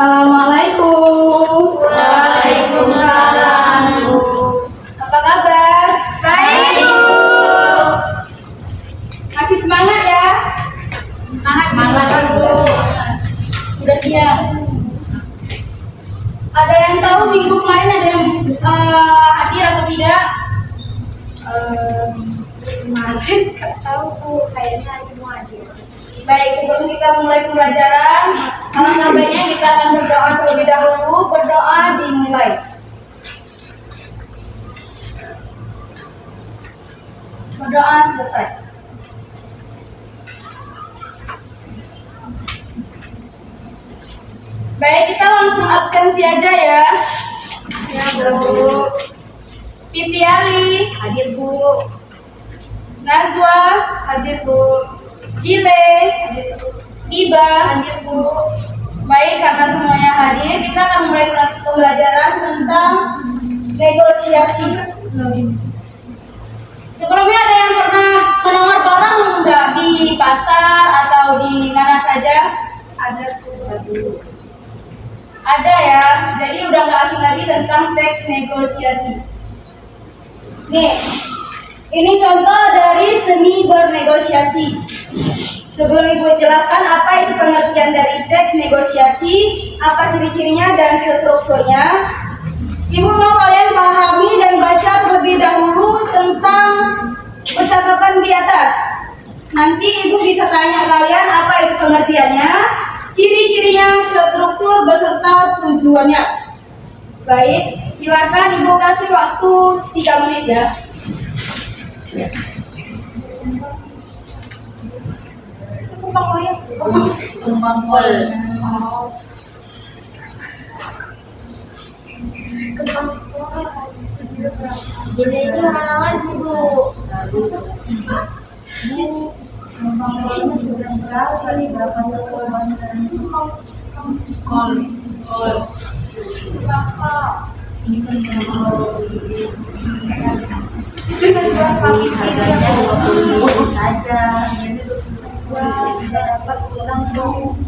Assalamualaikum. Waalaikumsalam, Bu. Apa kabar? Baik, Bu. Masih semangat ya? Semangat, Bu. Sudah siap? Ada yang tahu minggu kemarin ada yang hadir atau tidak? Kemarin nggak tahu, Bu. Kayaknya semua hadir. Baik, sebelum kita mulai pembelajaran, alangkah baiknya kita akan berdoa terlebih dahulu. Berdoa dimulai. Berdoa selesai. Baik, kita langsung absensi aja ya. Ya, Bu. Pipi Ali, Hadir, Bu. Nazwa, Hadir, Bu. Jile, Iba. Hadir, Bu. Baik, karena semuanya hadir, kita akan mulai pembelajaran tentang negosiasi. Sebelumnya ada yang pernah menawar barang enggak di pasar atau di mana saja? Ada, Bu. Ada ya, jadi udah nggak asing lagi tentang teks negosiasi. Nih, ini contoh dari seni bernegosiasi. Sebelum Ibu jelaskan apa itu pengertian dari teks negosiasi, apa ciri-cirinya dan strukturnya, Ibu mau kalian pahami dan baca terlebih dahulu tentang percakapan di atas. Nanti Ibu bisa tanya kalian apa itu pengertiannya, ciri-cirinya, struktur beserta tujuannya. Baik, silakan Ibu kasih waktu 3 menit ya. Kumpul. Jadi itu halaman sih, Bu. Ini sudah sekali berapa satu kol. Harganya 20.000 saja. Tidak dapat pulang, Bu.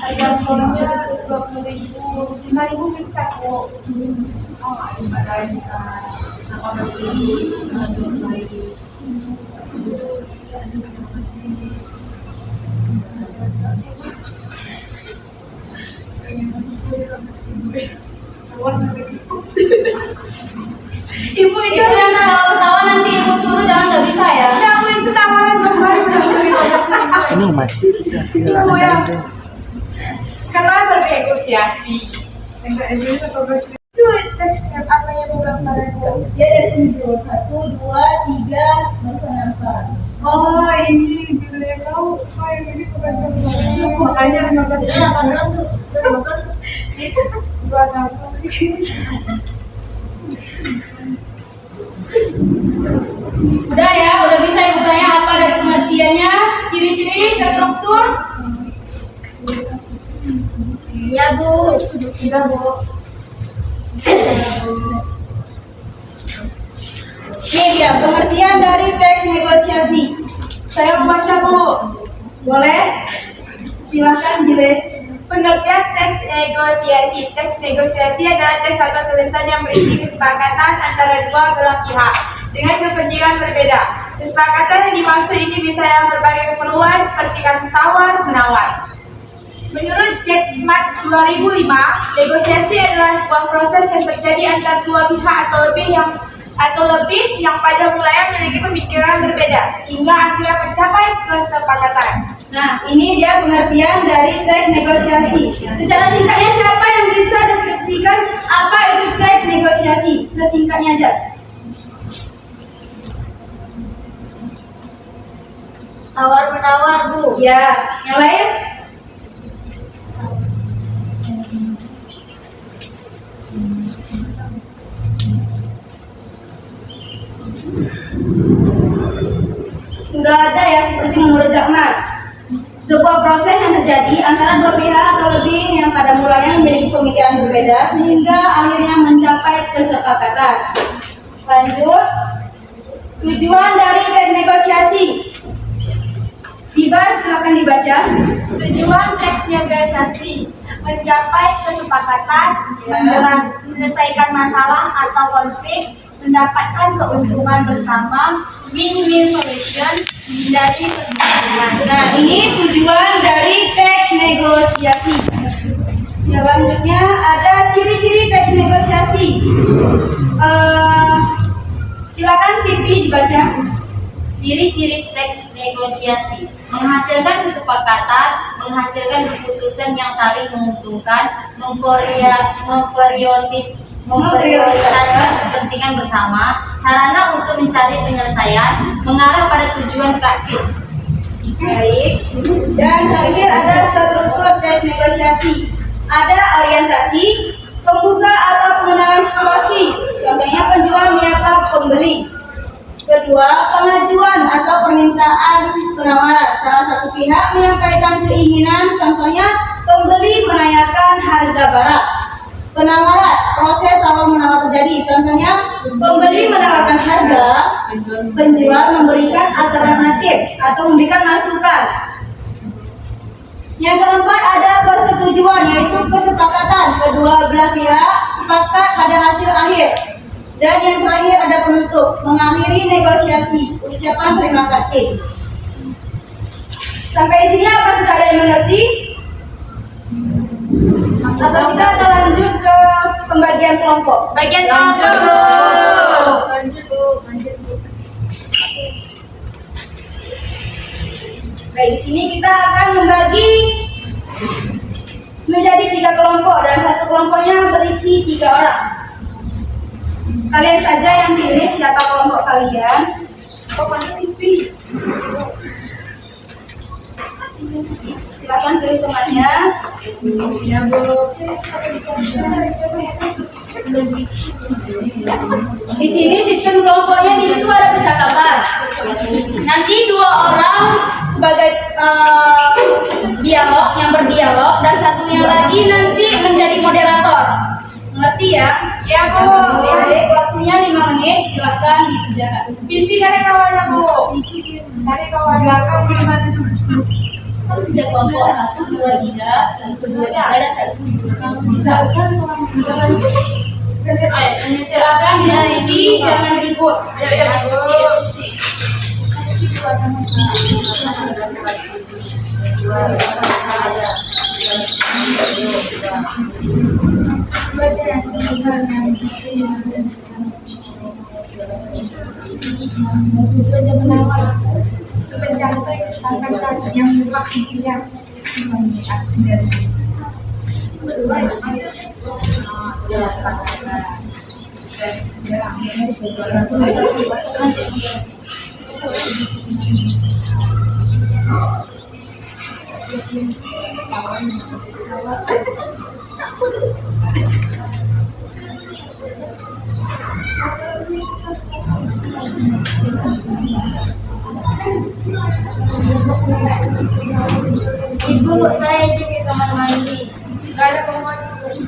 Harga kolnya 20.000, 5.000 bisa, Bu. Oh, ada 18.000. Ibu itu Yang tawa-tawa nanti Ibu suruh jangan nggak bisa ya. aku itu tawaran kembali udah beli Ini mati sudah tinggal Ibu ya. ada Karena bernegosiasi. Itu teks apa yang Bu gambaran, Bu? Dia dari sini dulu, 1, 2, 3, barusan nampak. Oh, ini judulnya tahu. Oh, yang ini bukan contohnya. Makanya 15. Itu buat apa? Udah ya, udah bisa Ibu tanya apa dari pengertiannya, ciri-ciri, struktur. Iya, Bu. Sudah, Bu. Nih dia pengertian dari teks negosiasi. Saya membaca, Bu. Boleh? Silahkan Jile. Pengertian teks negosiasi. Teks negosiasi adalah teks atau tulisan yang berisi kesepakatan antara dua belah pihak dengan kepentingan berbeda. Kesepakatan yang dimaksud ini bisa dalam berbagai keperluan seperti kasus tawar-menawar. Menurut Checkmate 2005, negosiasi adalah sebuah proses yang terjadi antara dua pihak atau lebih yang pada mulanya memiliki pemikiran berbeda hingga akhirnya mencapai kesepakatan. Nah, ini dia pengertian dari teks negosiasi. Secara singkatnya siapa yang bisa deskripsikan apa itu teks negosiasi? Sesingkatnya aja. Tawar-menawar, Bu. Ya, yang lain? Sudah ada ya seperti menurut Checkmate. Sebuah proses yang terjadi antara dua pihak atau lebih yang pada mulanya memiliki pemikiran berbeda sehingga akhirnya mencapai kesepakatan. Lanjut. Tujuan dari teks negosiasi. Di ketertiban, silakan dibaca. Tujuan teks negosiasi mencapai kesepakatan, menyelesaikan masalah atau konflik, mendapatkan keuntungan bersama, win-win solution, menghindari permusuhan. Nah, ini tujuan dari teks negosiasi. Selanjutnya ada ciri-ciri teks negosiasi. Silakan Pipi dibaca. Ciri-ciri teks negosiasi: menghasilkan kesepakatan, menghasilkan keputusan yang saling menguntungkan, memprioritaskan kepentingan bersama, sarana untuk mencari penyelesaian, mengarah pada tujuan praktis. Baik. Dan terakhir ada struktur teks negosiasi. Ada orientasi, pembuka atau pengenalan situasi. Contohnya penjual menyapa pembeli. Kedua, pengajuan atau permintaan penawaran. Salah satu pihak menyampaikan keinginan, contohnya pembeli menanyakan harga barang. Penawaran, proses awal menawar terjadi. Contohnya pembeli menawarkan harga, penjual memberikan alternatif atau memberikan masukan. Yang keempat ada persetujuan, yaitu kesepakatan. Kedua belah pihak sepakat pada hasil akhir. Dan yang terakhir ada penutup, mengakhiri negosiasi, ucapan terima kasih. Sampai di sini apa sudah ada yang mengerti? Atau kita akan lanjut ke pembagian kelompok? Bagian kelompok. Lanjut Bu. Baik, di sini kita akan membagi menjadi 3 kelompok dan satu kelompoknya berisi 3 orang. Kalian saja yang pilih siapa kelompok kalian. Pokoknya Pipi. Silakan pilih temannya. Ya Bu. Di sini sistem kelompoknya di situ ada percakapan. Nanti 2 orang sebagai dialog yang berdialog dan satunya lagi nanti menjadi moderator. Mengerti ya? Ya Bu. Baik, waktunya 5 menit. Silakan dikerjakan. Pipi dari kawannya Bu. Dari kawan belakang di mana tuh? Ada kelompok 1, 2, 3, 1, 2, 3 dan 1. Silakan diskusi, jangan ribut. Ya Bu. Mencapai kesepakatan yang mutlak yang Ibu, saya izin ke kamar mandi. Gak ada penguat.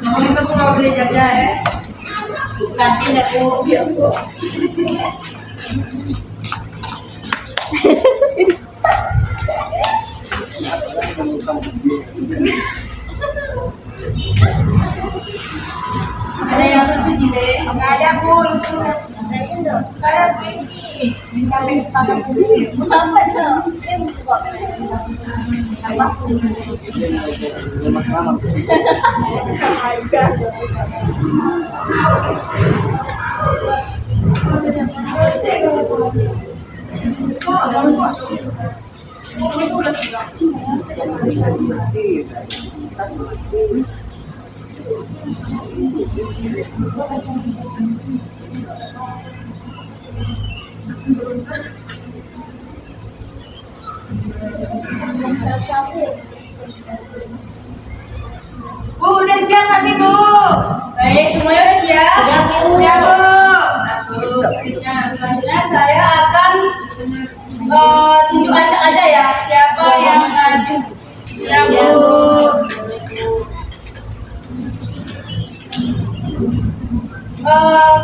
Mau itu aku mau beli jajan ya. Nanti aku. Ada yang lucu Jile? Gak ada Bu. Gak ada Bu ini. Mencapai kesepakatan. Apa dong? Lama-lama. Bu, udah siap kami Bu. Baik, semuanya udah siap? Udah Bu. Nah, selanjutnya saya akan tunjuk acak aja ya, siapa yang maju. Ya Bu.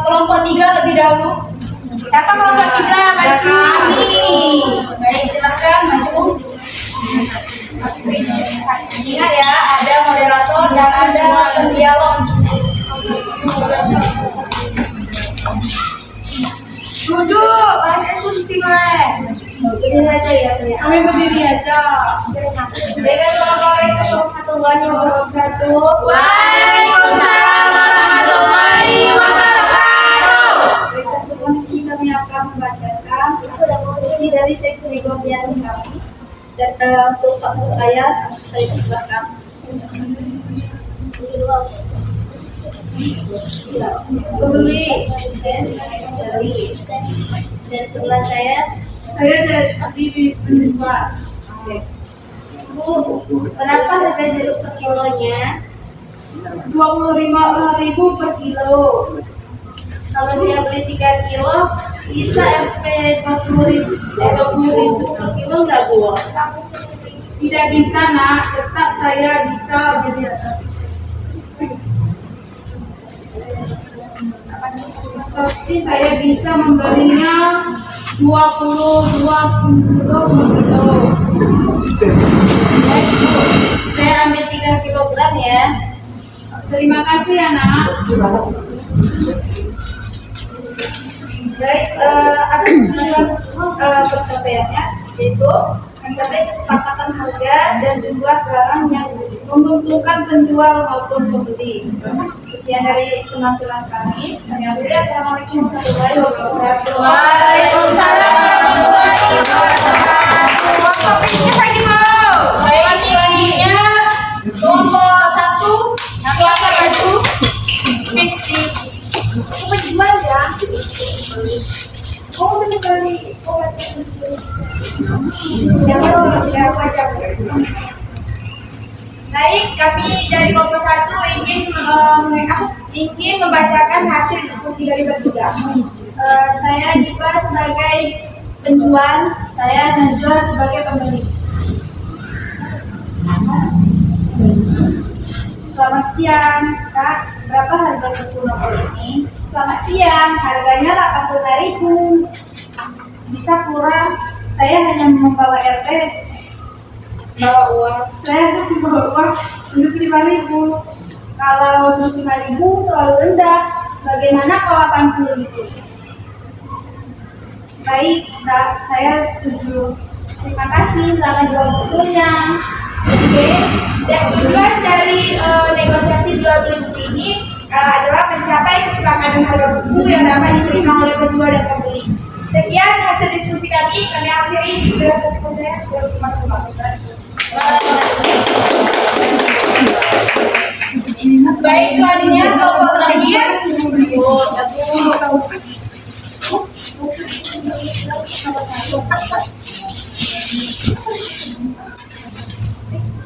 Kelompok 3 lebih dahulu. Siapa kelompok 3 yang maju? Baik, silakan maju. Ingat ya, ada moderator dan ada pendialog. Duduk, aku mulai. Berdiri aja ya, Kami berdiri aja. Assalamualaikum warahmatullahi wabarakatuh. Waalaikumsalam warahmatullahi wabarakatuh. Baik, untuk di sini kami akan membacakan diskusi dari teks negosiasi kami. Dan untuk Pak saya silakan. Beli. Dan sebelah saya, Saya jadi penjual. Bu, berapa harga jeruk per kilonya? 25.000 per kilo. Kalau saya beli 3 kilo, bisa RP 20.000 per kilo nggak, Bu? Tidak bisa, Nak. Tetap saya bisa jadi. Tapi saya bisa membelinya 20 kilo per kilo. Baik, Bu. Saya ambil 3 kilogram ya. Terima kasih ya, Nak. Baik, ada percapaiannya, yaitu mencapai kesepakatan harga dan jumlah barang yang menguntungkan penjual maupun pembeli. Sekian dari penampilan kami. Assalamualaikum warahmatullahi wabarakatuh. Waalaikumsalam warahmatullahi wabarakatuh. Topiknya lagi mau. Baik, selanjutnya kelompok 1 silakan maju. Fiksi. Penjual ya. Oh, sekali. Baik, kami dari kelompok 1 ingin membacakan hasil diskusi dari bertiga. Saya Diva sebagai penjual, saya Najwa sebagai pembeli. Selamat siang, Kak. Berapa harga buku novel ini? Selamat siang, harganya 85.000. Bisa kurang? Saya hanya membawa RT. Bawa uang. Saya harus membawa uang 75.000. Kalau 75.000 terlalu rendah. Bagaimana kalau 80.000? Baik, Kak. Saya setuju. Terima kasih, selamat jual bukunya. Oke, dan tujuan dari negosiasi jual beli buku ini adalah mencapai kesepakatan harga buku yang dapat diterima oleh kedua dan pembeli. Sekian hasil diskusi kami akhiri. Baik, selanjutnya kelompok terakhir.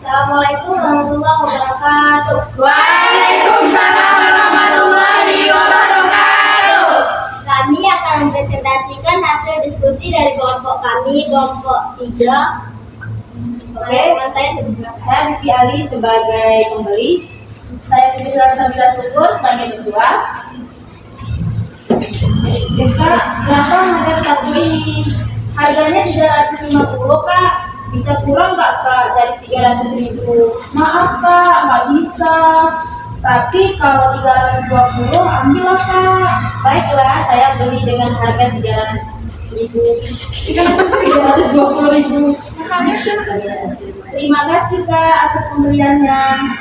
Assalamualaikum warahmatullahi wabarakatuh. Waalaikumsalam warahmatullahi wabarakatuh. Kami akan mempresentasikan hasil diskusi dari kelompok kami, kelompok 3. Oke, saya Vivi Ali sebagai pembeli. Saya Siti Sabila Syukur sebagai penjual. Kak, berapa harga sepatu ini? Harganya 350, Kak. Bisa kurang nggak, Kak, dari 300.000? Maaf Kak, nggak bisa. Tapi kalau 320 ambillah Kak. Baiklah, saya beli dengan harga 300.000. 320.000. Terima kasih Kak atas pembeliannya.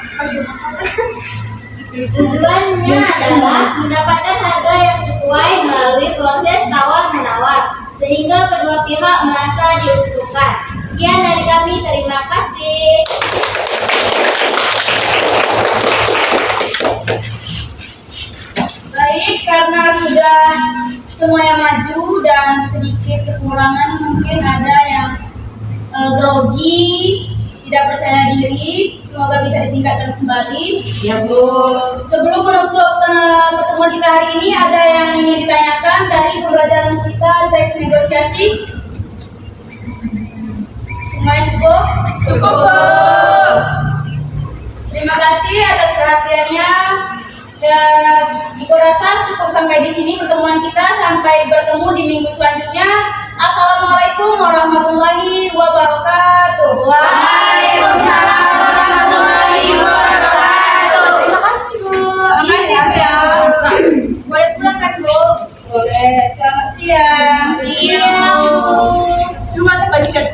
Tujuannya adalah mendapatkan harga yang sesuai melalui proses tawar-menawar, sehingga kedua pihak merasa diuntungkan. Sekian dari kami, terima kasih. Baik, karena sudah semuanya maju dan sedikit kekurangan, mungkin ada yang grogi, tidak percaya diri. Semoga bisa ditingkatkan kembali. Ya, Bu. Sebelum menutup pertemuan kita hari ini, ada yang ingin ditanyakan dari pembelajaran kita teks negosiasi? Semuanya cukup? Cukup, Bu. Terima kasih atas perhatiannya. Ya, Ibu rasa cukup sampai di sini pertemuan kita. Sampai bertemu di minggu selanjutnya. Assalamualaikum warahmatullahi wabarakatuh. Waalaikumsalam warahmatullahi Siang. Siang, Bu. Cuma tadi kan